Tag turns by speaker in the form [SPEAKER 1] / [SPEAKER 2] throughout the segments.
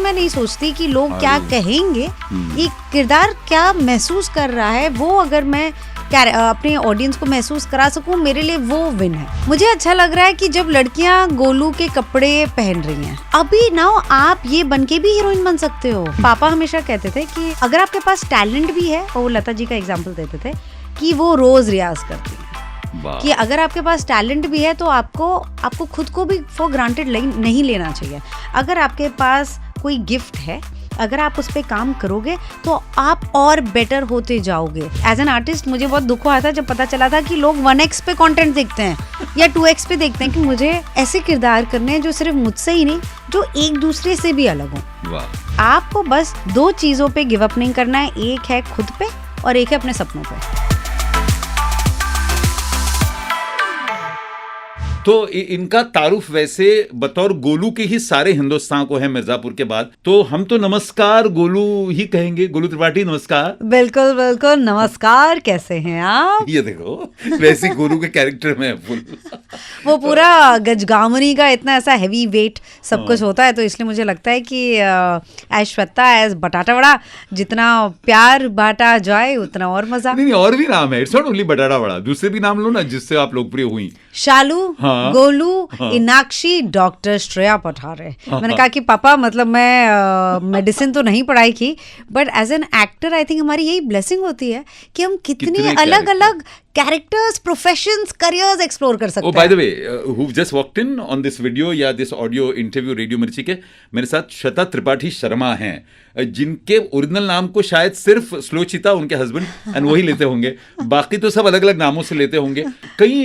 [SPEAKER 1] मैं नहीं सोचती कि लोग क्या कहेंगे, ये किरदार क्या महसूस कर रहा है, वो अगर मैं अपने ऑडियंस को महसूस करा सकूं, मेरे लिए वो विन है। मुझे अच्छा लग रहा है कि जब लड़कियां गोलू के कपड़े पहन रही हैं, अभी ना आप ये बन के भी हीरोइन बन सकते हो। पापा हमेशा कहते थे कि अगर आपके पास टैलेंट भी है, और वो लता जी का एग्जाम्पल देते थे कि वो रोज रियाज करती है, कि अगर आपके पास टैलेंट भी है तो आपको खुद को भी फॉर ग्रांटेड नहीं लेना चाहिए। अगर आपके पास कोई गिफ्ट है, अगर आप उस पर काम करोगे तो आप और बेटर होते जाओगे। एज एन आर्टिस्ट मुझे बहुत दुख हुआ था जब पता चला था कि लोग 1x पे कंटेंट देखते हैं या 2x पे देखते हैं, कि मुझे ऐसे किरदार करने हैं जो सिर्फ मुझसे ही नहीं, जो एक दूसरे से भी अलग हो। आपको बस 2 चीजों पे गिव अप नहीं करना है, एक है खुद पे और एक है अपने सपनों पे।
[SPEAKER 2] तो इनका तारुफ वैसे बतौर गोलू के ही सारे हिंदुस्तान को है मिर्जापुर के बाद, तो हम तो नमस्कार गोलू ही कहेंगे। गोलू त्रिपाठी नमस्कार।
[SPEAKER 1] बिल्कुल बिल्कुल नमस्कार, कैसे हैं आप?
[SPEAKER 2] ये देखो वैसे गोलू के कैरेक्टर में फुल
[SPEAKER 1] वो पूरा गजगामनी का इतना ऐसा हैवी वेट सब कुछ होता है, तो इसलिए मुझे लगता है कि एज श्वेता एज बटाटा वड़ा, जितना प्यार बांटा जाए उतना और मजा।
[SPEAKER 2] नहीं और भी नाम है, इट्स नॉट ओनली बटाटा वड़ा, दूसरे भी नाम लो ना जिससे आप लोकप्रिय हुई।
[SPEAKER 1] शालू, गोलू, इनाक्षी, डॉक्टर श्रेया पठारे। मैंने कहा कि पापा मतलब मैं मेडिसिन तो नहीं पढ़ाई की, but as an actor I think हमारी यही ब्लेसिंग होती है कि हम कितने अलग अलग कैरेक्टर्स, प्रोफेशंस, करियर्स एक्सप्लोर कर सकते हैं।
[SPEAKER 2] Bye the way, who just walked in on this video या दिस ऑडियो इंटरव्यू रेडियो मिर्ची के, मेरे साथ श्वेता त्रिपाठी शर्मा हैं, जिनके ओरिजिनल नाम को शायद सिर्फ स्लोचिता उनके हस्बैंड एंड वही लेते होंगे, बाकी तो सब अलग अलग नामों से लेते होंगे। कई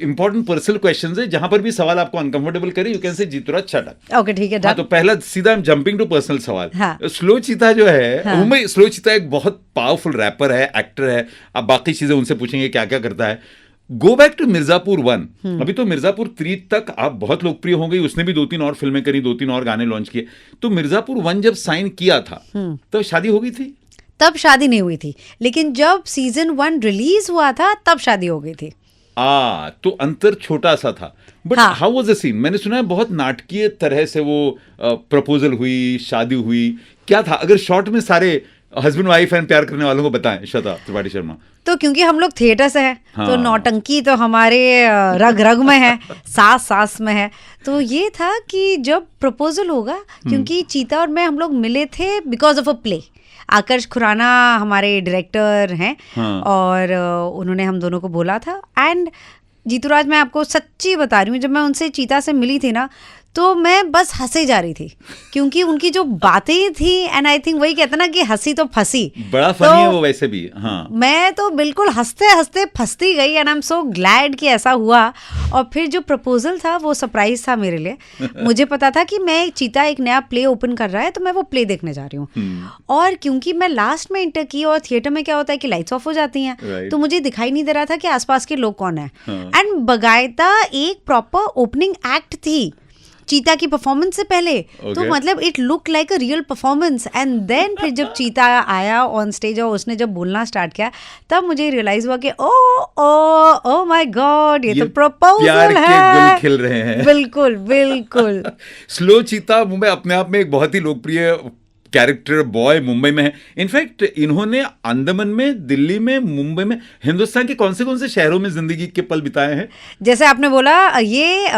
[SPEAKER 2] इंपॉर्टेंट पर्सनल क्वेश्चंस है, जहां पर भी सवाल आपको अनकंफर्टेबल करे, यू कैन से जीतुराज छटा।
[SPEAKER 1] ओके ठीक है।
[SPEAKER 2] हाँ, तो पहला सीधा I am jumping to personal सवाल। स्लोचिता जो है, मुंबई स्लोचिता एक बहुत पावरफुल रैपर है, एक्टर है, आप बाकी चीजें उनसे पूछेंगे क्या क्या करता है। गो बैक टू मिर्जापुर 1, अभी तो मिर्जापुर 3 तक आप बहुत लोकप्रिय हो गई, उसने भी 2-3 और फिल्में करी, 2-3 और गाने लॉन्च किए। तो मिर्जापुर 1 जब साइन किया था तो शादी हो गई थी?
[SPEAKER 1] तब शादी नहीं हुई थी, लेकिन जब सीजन 1 रिलीज हुआ था तब शादी हो गई थी।
[SPEAKER 2] तो अंतर छोटा सा था, but how was the scene? मैंने सुना है बहुत नाटकीय तरह से वो प्रपोजल हुई, शादी हुई, क्या था? अगर शॉर्ट में सारे हस्बैंड वाइफ एंड प्यार करने वालों को बताएं, श्वेता त्रिपाठी शर्मा।
[SPEAKER 1] तो क्योंकि हम लोग थिएटर से हैं, तो नौटंकी तो हमारे रग रग में है, सांस में है। तो ये था कि जब प्रपोजल होगा, क्योंकि चीता और मैं हम लोग मिले थे because of a play. आकर्ष Khurana हमारे डायरेक्टर हैं, और उन्होंने हम दोनों को बोला था। एंड जीतूराज, मैं आपको सच्ची बता रही हूँ, जब मैं उनसे चीता से मिली थी ना, तो मैं बस हंसे जा रही थी, क्योंकि उनकी जो बातें थी, एंड आई थिंक वही कहते ना कि हंसी तो फंसी,
[SPEAKER 2] बड़ा फनी है वो वैसे भी।
[SPEAKER 1] मैं तो बिल्कुल हंसते हंसते फंसती गई, and I am so glad कि ऐसा हुआ। और फिर जो प्रपोजल था वो सरप्राइज था मेरे लिए। मुझे पता था कि मैं चीता एक नया प्ले ओपन कर रहा है, तो मैं वो प्ले देखने जा रही हूँ। और क्योंकि मैं लास्ट में एंटर की, और थिएटर में क्या होता है कि लाइट्स ऑफ हो जाती हैं, तो मुझे दिखाई नहीं दे रहा था कि आसपास के लोग कौन है। एंड बगायदा एक प्रॉपर ओपनिंग एक्ट थी चीता की परफॉर्मेंस से पहले, तो मतलब it look like a real performance. And then फिर जब चीता आया ऑन स्टेज और उसने जब बोलना स्टार्ट किया, तब मुझे रियलाइज हुआ कि ओ माय गॉड, ये तो प्रपोजल है,
[SPEAKER 2] गुल खिल रहे हैं।
[SPEAKER 1] बिल्कुल बिल्कुल।
[SPEAKER 2] स्लो चीता मुंबई अपने आप में एक बहुत ही लोकप्रिय कैरेक्टर बॉय मुंबई में है। इनफैक्ट इन्होंने अंडमान में, दिल्ली में, मुंबई में, हिंदुस्तान के कौन से शहरों में जिंदगी के पल बिताए हैं?
[SPEAKER 1] जैसे आपने बोला, ये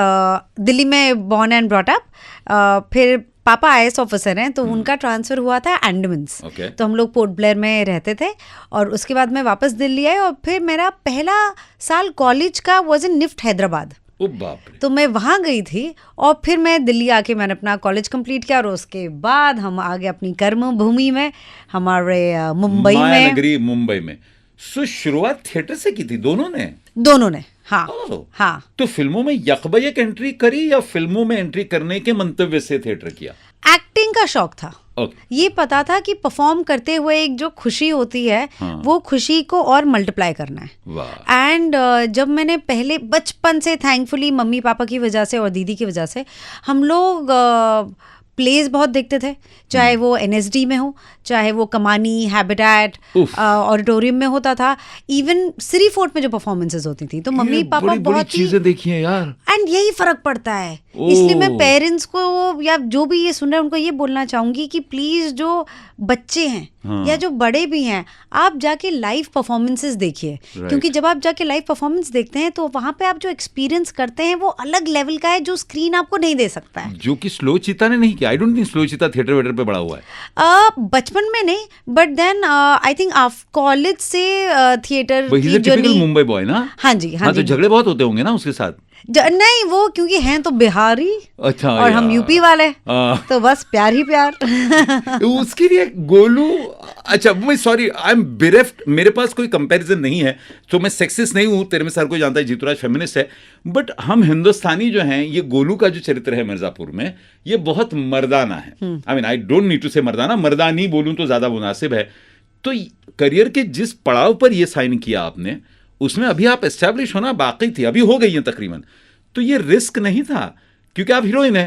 [SPEAKER 1] दिल्ली में बॉर्न एंड ब्रॉट अप, फिर पापा आईएएस ऑफिसर हैं, तो उनका ट्रांसफर हुआ था अंडमान्स। तो हम लोग पोर्ट ब्लेयर में रहते थे, और उसके बाद मैं वापस दिल्ली आई, और फिर मेरा पहला साल कॉलेज का वाज इन निफ्ट हैदराबाद। तो मैं वहाँ गई थी, और फिर मैं दिल्ली आके मैंने अपना कॉलेज कंप्लीट किया, और उसके बाद हम आ गए अपनी कर्म भूमि में, हमारे मुंबई में,
[SPEAKER 2] नगरी मुंबई में। सो शुरुआत थिएटर से की थी दोनों ने? हाँ। तो फिल्मों में यकबयक एंट्री करी या फिल्मों में एंट्री करने के मंतव्य से थिएटर किया?
[SPEAKER 1] एक्टिंग का शौक था। ये पता था कि परफॉर्म करते हुए एक जो खुशी होती है, वो खुशी को और मल्टीप्लाई करना है। एंड जब मैंने पहले बचपन से, थैंकफुली मम्मी पापा की वजह से और दीदी की वजह से, हम लोग प्लेज बहुत देखते थे, चाहे वो NSD में हो, चाहे वो कमानी, हैबिटेट, ऑडिटोरियम में होता था, इवन सिरी फोर्ट में जो परफॉर्मेंसेस होती थी, तो मम्मी पापा बहुत
[SPEAKER 2] चीजें देखी हैं यार,
[SPEAKER 1] एंड यही फर्क पड़ता है। इसलिए मैं पेरेंट्स को या जो भी ये सुन रहे हैं उनको ये बोलना चाहूंगी कि प्लीज जो बच्चे हैं या जो बड़े भी हैं, आप जाके लाइव परफॉर्मेंसेस देखिए, क्योंकि जब आप जाके लाइव परफॉर्मेंस देखते हैं तो वहां पे आप जो एक्सपीरियंस करते हैं वो अलग लेवल का है, जो स्क्रीन आपको नहीं दे सकता है,
[SPEAKER 2] जो कि स्लो चीता ने नहीं किया। I don't think Slow Cheetah theatre वेटर पे बड़ा हुआ
[SPEAKER 1] है बचपन में नहीं, but then I think after college से थिएटर की जर्नी।
[SPEAKER 2] मुंबई बॉय ना?
[SPEAKER 1] हाँ जी, हाँ
[SPEAKER 2] जी। तो झगड़े बहुत होते होंगे ना उसके साथ?
[SPEAKER 1] नहीं, वो क्योंकि हैं तो बिहारी,
[SPEAKER 2] अच्छा,
[SPEAKER 1] और हम यूपी वाले, तो बस प्यार ही प्यार।
[SPEAKER 2] उसके लिए गोलू, अच्छा मैं सॉरी, आई एम बिरेफ्ट, मेरे पास कोई कंपैरिजन नहीं है, तो मैं सेक्सिस्ट नहीं हूं, तेरे में सर कोई जानता है जीतूराज फेमिनिस्ट है, बट हम हिंदुस्तानी जो हैं, ये गोलू का जो चरित्र है मिर्जापुर में, ये बहुत मर्दाना है। I mean I don't need to say मर्दाना, मर्दानी बोलूं तो ज्यादा मुनासिब है। तो करियर के जिस पड़ाव पर ये साइन किया आपने, उसमें अभी आप एस्टैब्लिश होना बाकी थी, अभी हो गई है तकरीबन, तो ये रिस्क नहीं था, क्योंकि आप हीरोइन है,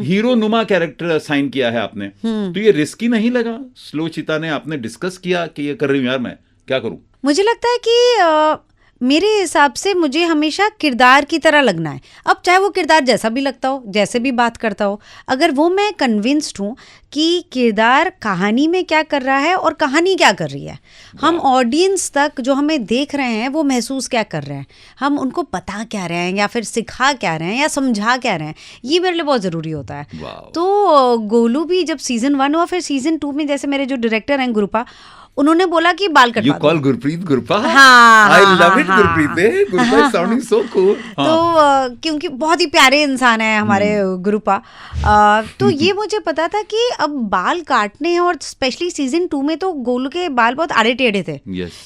[SPEAKER 2] हीरो नुमा कैरेक्टर साइन किया है आपने, तो ये रिस्की नहीं लगा? स्लो चीता ने आपने डिस्कस किया कि ये कर रही हूं यार, मैं क्या करूं?
[SPEAKER 1] मुझे लगता है कि मेरे हिसाब से मुझे हमेशा किरदार की तरह लगना है। अब चाहे वो किरदार जैसा भी लगता हो, जैसे भी बात करता हो, अगर वो मैं कन्विंस्ड हूँ कि किरदार कहानी में क्या कर रहा है और कहानी क्या कर रही है, हम ऑडियंस तक जो हमें देख रहे हैं वो महसूस क्या कर रहे हैं, हम उनको बता क्या रहे हैं या फिर सिखा क्या रहे हैं या समझा क्या रहे हैं, ये मेरे लिए बहुत ज़रूरी होता है। तो गोलू भी जब सीजन 1 हुआ, फिर सीजन 2 में जैसे मेरे जो डायरेक्टर हैं गुरुपा, उन्होंने बोला कि बाल कटवा दो।
[SPEAKER 2] You call Gurpreet गुरुपा?
[SPEAKER 1] हाँ,
[SPEAKER 2] I love it, Gurpreet, गुरुपा is sounding so cool।
[SPEAKER 1] तो क्योंकि बहुत ही प्यारे इंसान है हमारे गुरुपा, तो ये मुझे पता था कि अब बाल काटने हैं, और स्पेशली सीजन 2 में तो गोलू के बाल बहुत आड़े टेढ़े थे,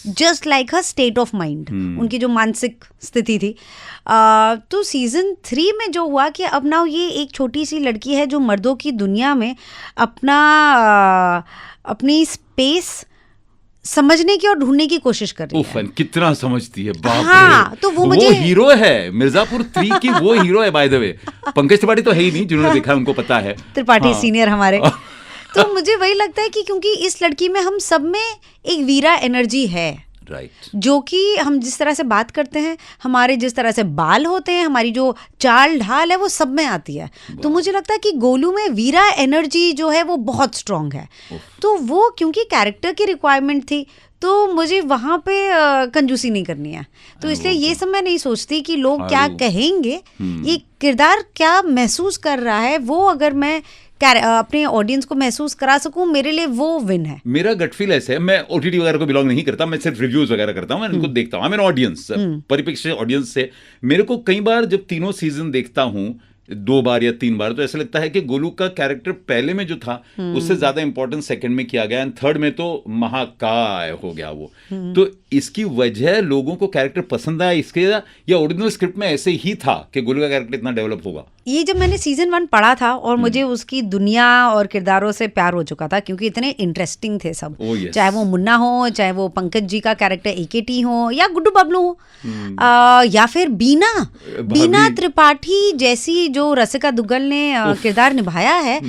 [SPEAKER 1] just like her state of mind, उनकी जो मानसिक स्थिति थी। तो सीजन 3 में जो हुआ कि अब ना ये एक छोटी सी लड़की है जो मर्दों की दुनिया में अपनी स्पेस समझने की और ढूंढने की कोशिश कर रही है।
[SPEAKER 2] कितना समझती है, बाप
[SPEAKER 1] रे। तो वो
[SPEAKER 2] हीरो है मिर्जापुर 3 की, वो हीरो है बाय द वे। पंकज त्रिपाठी तो है ही नहीं, जिन्होंने देखा है उनको पता है,
[SPEAKER 1] त्रिपाठी सीनियर हमारे। तो मुझे वही लगता है कि क्योंकि इस लड़की में हम सब में एक वीरा एनर्जी है, जो कि हम जिस तरह से बात करते हैं, हमारे जिस तरह से बाल होते हैं, हमारी जो चाल ढाल है, वो सब में आती है। तो मुझे लगता है कि गोलू में वीरा एनर्जी जो है वो बहुत स्ट्रांग है। तो वो क्योंकि कैरेक्टर की रिक्वायरमेंट थी, तो मुझे वहाँ पे कंजूसी नहीं करनी है, तो इसलिए ये सब मैं नहीं सोचती कि लोग क्या कहेंगे, ये किरदार क्या महसूस कर रहा है, वो अगर मैं अपने ऑडियंस को महसूस करा सकूं, मेरे लिए वो विन है।
[SPEAKER 2] मेरा गट फील ऐसे है, मैं OTT वगैरह को बिलोंग नहीं करता, मैं सिर्फ रिव्यूज वगैरह करता हूं, मैं इनको देखता हूं, मैं ऑडियंस परिप्रेक्ष्य ऑडियंस से मेरे को कई बार जब तीनों सीजन देखता हूं, 2 बार या 3 बार, तो ऐसा लगता है कि गोलू का कैरेक्टर पहले में जो था उससे ज्यादा इंपॉर्टेंस सेकंड में किया गया, एंड थर्ड में तो महाकाय हो गया वो। तो इसकी वजह लोगों को कैरेक्टर पसंद आया इसके, या ओरिजिनल स्क्रिप्ट में ऐसे ही था कि गोलू का कैरेक्टर इतना डेवलप होगा?
[SPEAKER 1] ये जब मैंने सीजन 1 पढ़ा था और मुझे उसकी दुनिया और किरदारों से प्यार हो चुका था, क्योंकि इतने इंटरेस्टिंग थे सब, चाहे वो मुन्ना हो, चाहे वो पंकज जी का कैरेक्टर AKT हो, या गुड्डू बबलू हो, या फिर बीना त्रिपाठी जैसी जो रसिका दुग्गल ने किरदार निभाया है।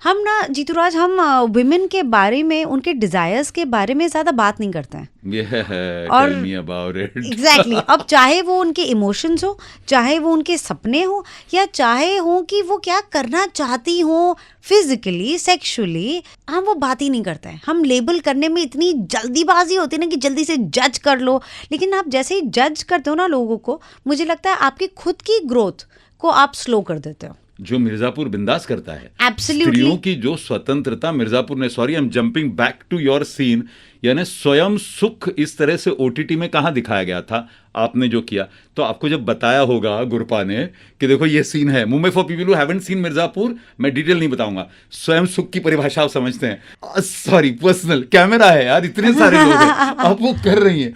[SPEAKER 1] हम ना जीतूराज, हम विमेन के बारे में, उनके डिजायर्स के बारे में ज्यादा बात नहीं करते हैं।
[SPEAKER 2] और
[SPEAKER 1] एग्जैक्टली अब चाहे वो उनके इमोशंस हो, चाहे वो उनके सपने हो, या चाहे हो कि वो क्या करना चाहती हो फिजिकली, सेक्सुअली, हम वो बात ही नहीं करते हैं। हम लेबल करने में इतनी जल्दीबाजी होती है ना कि जल्दी से जज कर लो, लेकिन आप जैसे ही जज करते हो ना लोगों को, मुझे लगता है आपकी खुद की ग्रोथ को आप स्लो कर देते हो,
[SPEAKER 2] जो मिर्जापुर बिंदास करता है।
[SPEAKER 1] Absolutely.
[SPEAKER 2] स्त्रियों की जो स्वतंत्रता मिर्जापुर ने, sorry I am jumping back to your scene, यानी स्वयं सुख इस तरह से OTT में कहाँ दिखाया गया था, आपने जो किया, तो आपको जब बताया होगा गुरपा ने कि देखो ये सीन है, Mumbai for people who haven't seen Mirzapur, मैं डिटेल नहीं बताऊंगा, स्वयं सुख की परिभाषा आप समझते हैं, सॉरी पर्सनल कैमरा है यार, इतने सारे लोग हैं, आप वो कर रही हैं,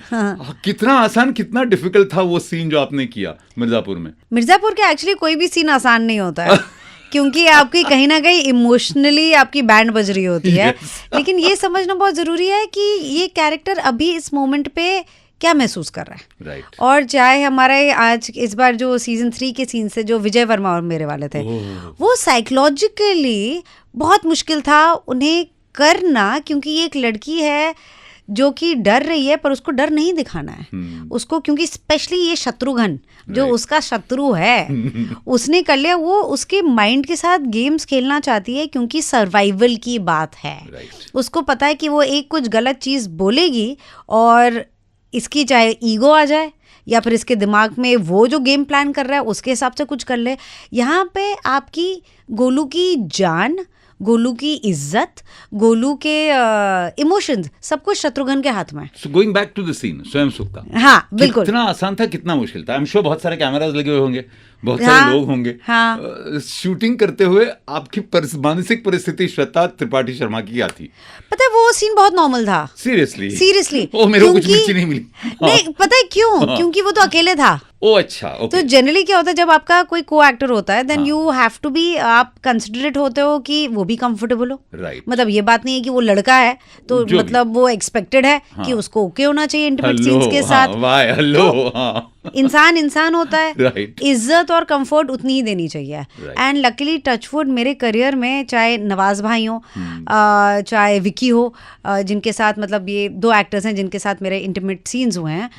[SPEAKER 2] कितना आसान कितना डिफिकल्ट था वो सीन जो आपने किया मिर्जापुर में?
[SPEAKER 1] मिर्जापुर के एक्चुअली कोई भी सीन आसान नहीं होता है क्योंकि आपकी कहीं ना कहीं इमोशनली आपकी बैंड बज रही होती है। लेकिन ये समझना बहुत जरूरी है कि ये कैरेक्टर अभी इस मोमेंट पे क्या महसूस कर रहा है। और चाहे हमारे आज इस बार जो सीजन 3 के सीन से जो विजय वर्मा और मेरे वाले थे, वो साइकोलॉजिकली बहुत मुश्किल था उन्हें करना, क्योंकि ये एक लड़की है जो कि डर रही है पर उसको डर नहीं दिखाना है उसको, क्योंकि स्पेशली ये शत्रुघ्न जो उसका शत्रु है उसने कर लिया, वो उसके माइंड के साथ गेम्स खेलना चाहती है क्योंकि सर्वाइवल की बात है। उसको पता है कि वो एक कुछ गलत चीज़ बोलेगी और इसकी चाहे ईगो आ जाए या फिर इसके दिमाग में वो जो गेम प्लान कर रहा है उसके हिसाब से कुछ कर ले। यहाँ पे आपकी गोलू की जान, गोलू की इज्जत, गोलू के इमोशंस, सब कुछ शत्रुघ्न के हाथ में।
[SPEAKER 2] So going back to the scene, स्वयं सुख का,
[SPEAKER 1] हाँ बिल्कुल,
[SPEAKER 2] कितना आसान था, कितना मुश्किल था। आई एम श्योर बहुत सारे कैमरास लगे हुए होंगे, बहुत सारे लोग होंगे। शूटिंग करते हुए आपकी मानसिक परिस्थिति श्वेता त्रिपाठी शर्मा की क्या थी?
[SPEAKER 1] पता है वो सीन बहुत नॉर्मल था। सीरियसली
[SPEAKER 2] ओ मेरे को कुछ मिर्ची नहीं मिली।
[SPEAKER 1] नहीं पता है क्यों? क्योंकि वो तो अकेले था।
[SPEAKER 2] ओ अच्छा,
[SPEAKER 1] तो जनरली क्या होता है जब आपका कोई को एक्टर होता है then you have to be, आप कंसिडरेट होते हो कि वो भी कंफर्टेबल हो। मतलब ये बात नहीं है कि वो लड़का है तो मतलब वो एक्सपेक्टेड है कि उसको ओके होना चाहिए इंटीमेट सीन्स के साथ। इंसान होता है, इज्जत और कंफर्ट उतनी ही देनी चाहिए। एंड लकीली टचवुड मेरे करियर में चाहे नवाज भाई हो चाहे विकी हो, जिनके साथ मतलब ये दो एक्टर्स हैं जिनके साथ मेरे इंटीमेट सीन्स हुए हैं,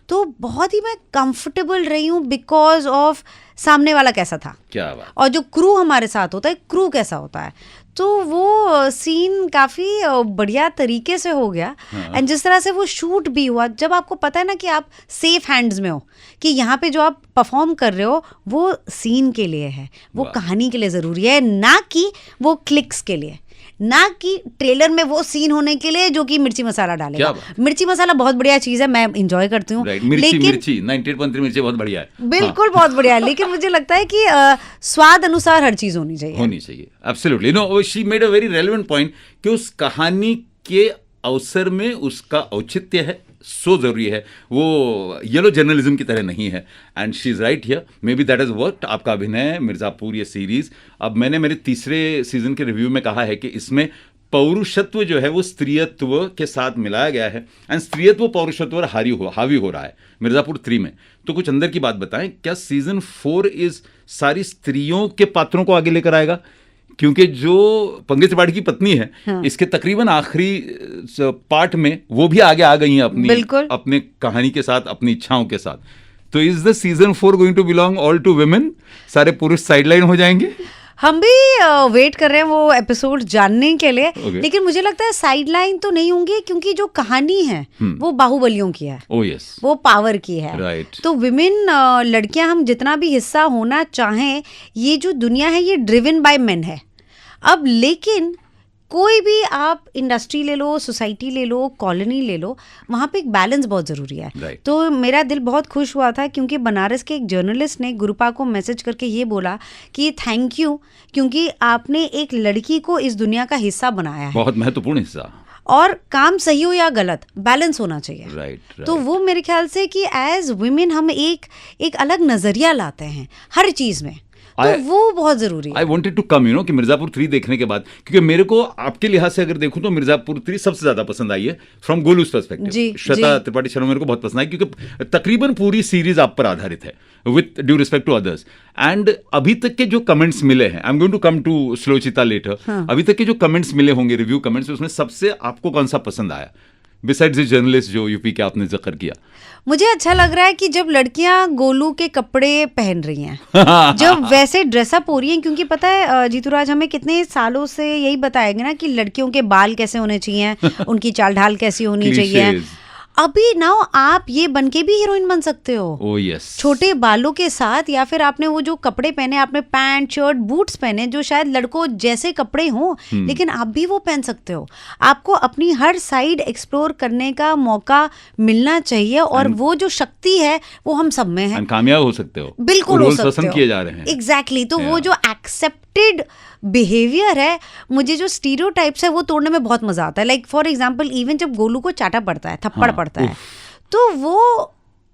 [SPEAKER 1] तो बहुत ही मैं कंफर्टेबल रही हूँ बिकॉज ऑफ सामने वाला कैसा था, क्या बात। और जो क्रू हमारे साथ होता है, क्रू कैसा होता है, तो वो सीन काफ़ी बढ़िया तरीके से हो गया। एंड जिस तरह से वो शूट भी हुआ, जब आपको पता है ना कि आप सेफ हैंड्स में हो, कि यहाँ पे जो आप परफॉर्म कर रहे हो वो सीन के लिए है, वो कहानी के लिए ज़रूरी है, ना कि वो क्लिक्स के लिए, ना कि ट्रेलर में वो सीन होने के लिए जो कि मिर्ची मसाला डालेगा। मिर्ची मसाला बहुत बढ़िया चीज़ है, मैं इंजॉय करती हूँ, लेकिन मिर्ची 98.3 मिर्ची बहुत बढ़िया है, बिल्कुल बहुत बढ़िया है, लेकिन मुझे लगता है कि स्वाद अनुसार हर चीज़ होनी चाहिए।
[SPEAKER 2] Absolutely, no, she made a very relevant point कि उस कहानी के अवसर में उसका औचित्य है, सो जरूरी है, वो येलो जर्नलिज्म की तरह नहीं है। And she is right here, may be that is worked. आपका अभिनय, मिर्जापुर, ये सीरीज, अब मैंने मेरे तीसरे सीजन के रिव्यू में कहा है कि इसमें पौरुषत्व जो है वो स्त्रीयत्व के साथ मिलाया गया है, एंड स्त्रीयत्व पौरुषत्व और हावी हो रहा है मिर्जापुर 3 में। तो कुछ अंदर की बात बताएं, क्या सीजन 4 इज सारी स्त्रियों के पात्रों को आगे लेकर आएगा? क्योंकि जो पंकज त्रिपाठी की पत्नी है, इसके तकरीबन आखिरी पार्ट में वो भी आगे आ गई हैं अपने कहानी के साथ, अपनी इच्छाओं के साथ। तो is the season 4 going to belong all to women? सारे पुरुष साइडलाइन हो जाएंगे?
[SPEAKER 1] हम भी वेट कर रहे हैं वो एपिसोड जानने के लिए, लेकिन मुझे लगता है साइडलाइन तो नहीं होंगे, क्योंकि जो कहानी है वो बाहुबलियों की है, वो पावर की है। तो विमेन, लड़कियां, हम जितना भी हिस्सा होना चाहें, ये जो दुनिया है ये ड्रिवन बाय मेन है। अब लेकिन कोई भी आप इंडस्ट्री ले लो, सोसाइटी ले लो, कॉलोनी ले लो, वहाँ पे एक बैलेंस बहुत ज़रूरी है। तो मेरा दिल बहुत खुश हुआ था क्योंकि बनारस के एक जर्नलिस्ट ने गुरुपा को मैसेज करके ये बोला कि थैंक यू, क्योंकि आपने एक लड़की को इस दुनिया का हिस्सा बनाया है, बहुत
[SPEAKER 2] महत्वपूर्ण हिस्सा,
[SPEAKER 1] और काम सही हो या गलत, बैलेंस होना चाहिए। तो वो मेरे ख्याल से कि एज वुमेन हम एक अलग नज़रिया लाते हैं हर चीज़ में, तो वो बहुत जरूरी है।
[SPEAKER 2] आई वॉन्टेड टू कम, कि मिर्जापुर 3 देखने के बाद, क्योंकि मेरे को आपके लिहाज से अगर देखूं तो मिर्जापुर 3 सबसे ज्यादा पसंद आई है फ्रॉम गोलूज पर्सपेक्टिव। श्वेता त्रिपाठी शर्मा मेरे को बहुत पसंद आई, क्योंकि तकरीबन पूरी सीरीज आप पर आधारित है, with due respect to others. And अभी तक के जो कमेंट्स मिले हैं, I am going to come to Slow Cheeta letter, अभी तक के जो कमेंट्स मिले होंगे, रिव्यू कमेंट्स, उसमें सबसे आपको कौन सा पसंद आया बिसाइड्स द जर्नलिस्ट जो यूपी के आपने जिक्र किया?
[SPEAKER 1] मुझे अच्छा लग रहा है कि जब लड़कियां गोलू के कपड़े पहन रही हैं जब वैसे ड्रेसअप हो रही हैं, क्योंकि पता है जीतूराज, हमें कितने सालों से यही बताया गया ना कि लड़कियों के बाल कैसे होने चाहिए, उनकी चाल ढाल कैसी होनी चाहिए। अभी नाउ आप ये बन के भी हीरोइन बन सकते हो, छोटे बालों के साथ, या फिर आपने वो जो कपड़े पहने, आपने पैंट शर्ट बूट्स पहने जो शायद लड़कों जैसे कपड़े हों, लेकिन आप भी वो पहन सकते हो। आपको अपनी हर साइड एक्सप्लोर करने का मौका मिलना चाहिए, और वो जो शक्ति है वो हम सब में है,
[SPEAKER 2] कामयाब हो सकते हो,
[SPEAKER 1] बिल्कुल हो सकते हो,
[SPEAKER 2] किए जा रहे हैं।
[SPEAKER 1] एग्जैक्टली। तो वो जो एक्सेप्टेड बिहेवियर है, मुझे जो स्टीरियोटाइप्स है वो तोड़ने में बहुत मजा आता है। लाइक फॉर एग्जांपल, इवन जब गोलू को चाटा पड़ता है, थप्पड़ पड़ता है, तो वो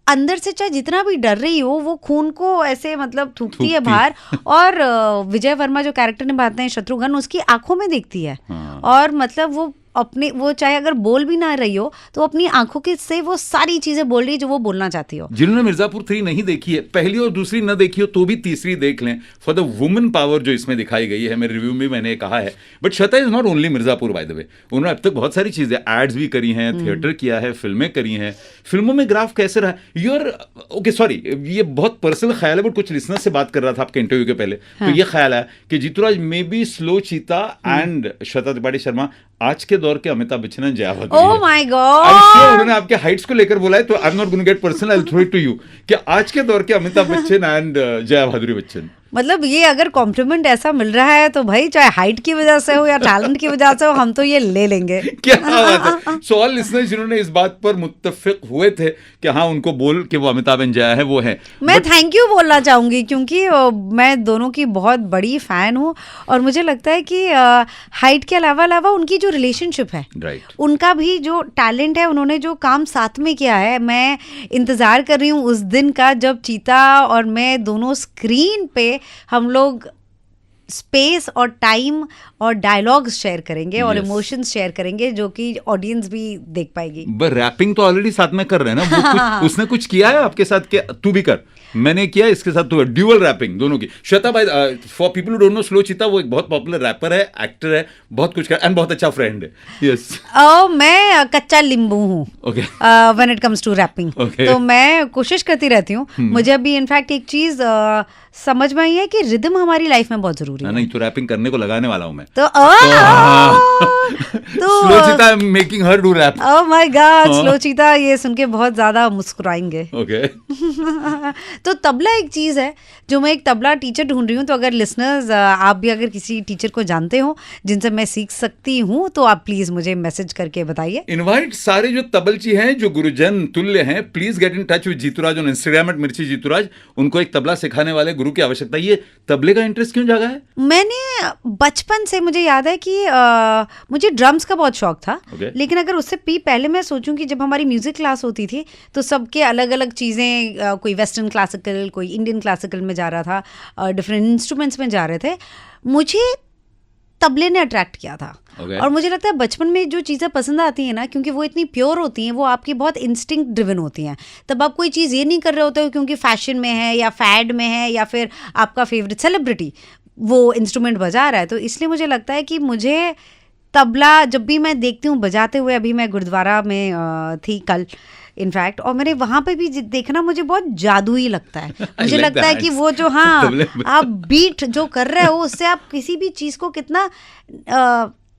[SPEAKER 1] अंदर से चाहे जितना भी डर रही हो, वो खून को ऐसे मतलब थूकती है बाहर, और विजय वर्मा जो कैरेक्टर निभाते हैं शत्रुघ्न, उसकी आंखों में देखती है, और मतलब वो अपने वो चाहे अगर बोल भी ना रही हो तो अपनी आंखों के से वो सारी चीजें बोल रही है जो वो बोलना चाहती हो।
[SPEAKER 2] जिन्होंने मिर्जापुर 3 नहीं देखी है, पहली और दूसरी न देखी हो तो भी तीसरी देख लें, फॉर द वुमेन पावर जो इसमें दिखाई गई है। मेरे रिव्यू में मैंने कहा है, but Shweta is not only Mirzapur bye the वे। उन्होंने अब तक बहुत सारी चीजें, एड्स भी करी हैं, थिएटर किया है, फिल्में करी हैं। फिल्मों में ग्राफ कैसे रहा? यूर ओके सॉरी, ये बहुत पर्सनल ख्याल है, बट कुछ लिसनर से बात कर रहा था आपके इंटरव्यू के पहले, तो ये ख्याल है कि Jeeturaj may be Slow Cheeta and Shweta Tripathi Sharma आज के दौर के Amitabh Bachchan and Jaya Bhaduri.
[SPEAKER 1] Oh my God,
[SPEAKER 2] I am sure उन्होंने आपके हाइट्स को लेकर बोला है, तो I am not going to get personal, I will throw it to you कि आज के दौर के अमिताभ बच्चन एंड जया भादुरी बच्चन।
[SPEAKER 1] मतलब ये अगर कॉम्प्लीमेंट ऐसा मिल रहा है तो भाई चाहे हाइट की वजह से हो या टैलेंट की वजह से हो, हम तो ये ले लेंगे।
[SPEAKER 2] क्या बात है। सो ऑल लिसनर्स जिन्होंने इस बात पर मुत्तफिक हुए थे कि हाँ उनको बोल कि वो अमिताभ एंड जया है, वो है।
[SPEAKER 1] मैं थैंक यू बोलना चाहूंगी क्योंकि मैं दोनों की बहुत बड़ी फैन हूँ और मुझे लगता है कि हाइट के अलावा उनकी जो रिलेशनशिप है,
[SPEAKER 2] राइट,
[SPEAKER 1] उनका भी जो टैलेंट है, उन्होंने जो काम साथ में किया है, मैं इंतजार कर रही हूँ उस दिन का जब चीता और मैं दोनों स्क्रीन पे हम लोग स्पेस और टाइम और डायलॉग्स शेयर करेंगे और इमोशंस शेयर करेंगे जो कि ऑडियंस भी देख पाएगी।
[SPEAKER 2] बट रैपिंग तो ऑलरेडी साथ में कर रहे हैं ना वो उसने कुछ किया है आपके साथ कि तू भी कर, मैंने किया इसके साथ, तो ड्यूअल रैपिंग दोनों की। श्वेता भाई, for people who don't know, slow चीता वो एक बहुत पॉपुलर रैपर है, एक्टर है, बहुत कुछ कर एंड बहुत अच्छा फ्रेंड है। यस,
[SPEAKER 1] मैं कच्चा लींबू हूँ
[SPEAKER 2] okay
[SPEAKER 1] when it comes to rapping, तो मैं कोशिश करती रहती हूँ। मुझे अभी इनफैक्ट एक चीज समझ में आई है कि रिदम हमारी लाइफ में बहुत जरूरी है।
[SPEAKER 2] नहीं तो रैपिंग करने को लगाने वाला हूँ मैं,
[SPEAKER 1] तो
[SPEAKER 2] Slow Cheetah making her do rap.
[SPEAKER 1] Oh my God, Slow Cheetah ये सुन के बहुत ज्यादा मुस्कुराएंगे।
[SPEAKER 2] ओके
[SPEAKER 1] तो तबला एक चीज है जो मैं एक तबला टीचर ढूंढ रही हूँ, तो अगर लिसनर्स आप भी अगर किसी टीचर को जानते हो जिनसे मैं सीख सकती हूँ तो आप प्लीज मुझे मैसेज करके बताइए।
[SPEAKER 2] इनवाइट सारे जो तबलची हैं, जो गुरुजन तुल्य हैं, please get in touch with Jeeturaj on Instagram @Mirchi Jeeturaj. उनको एक तबला सिखाने वाले गुरु की आवश्यकता। ये तबले का इंटरेस्ट क्यों जागा है?
[SPEAKER 1] मैंने बचपन से, मुझे याद है कि मुझे ड्रम्स का बहुत शौक था, लेकिन अगर उससे भी पहले मैं सोचूं कि जब हमारी म्यूजिक क्लास होती थी तो सबके अलग अलग चीज़ें, कोई वेस्टर्न क्लासिकल, कोई इंडियन क्लासिकल में जा रहा था, डिफरेंट इंस्ट्रूमेंट्स में जा रहे थे, मुझे तबले ने अट्रैक्ट किया था। और मुझे लगता है बचपन में जो चीज़ें पसंद आती हैं ना, क्योंकि वो इतनी प्योर होती हैं, वो आपकी बहुत इंस्टिंक्ट ड्रिवन होती हैं, तब आप कोई चीज़ ये नहीं कर रहे होते हो क्योंकि फैशन में है या फैड में है या फिर आपका फेवरेट सेलिब्रिटी वो इंस्ट्रूमेंट बजा रहा है। तो इसलिए मुझे लगता है कि मुझे तबला जब भी मैं देखती हूँ बजाते हुए, अभी मैं गुरुद्वारा में थी कल इनफैक्ट, और मैंने वहाँ पे भी देखना मुझे बहुत जादुई लगता है। मुझे लगता है कि वो जो आप बीट जो कर रहे हो उससे आप किसी भी चीज़ को कितना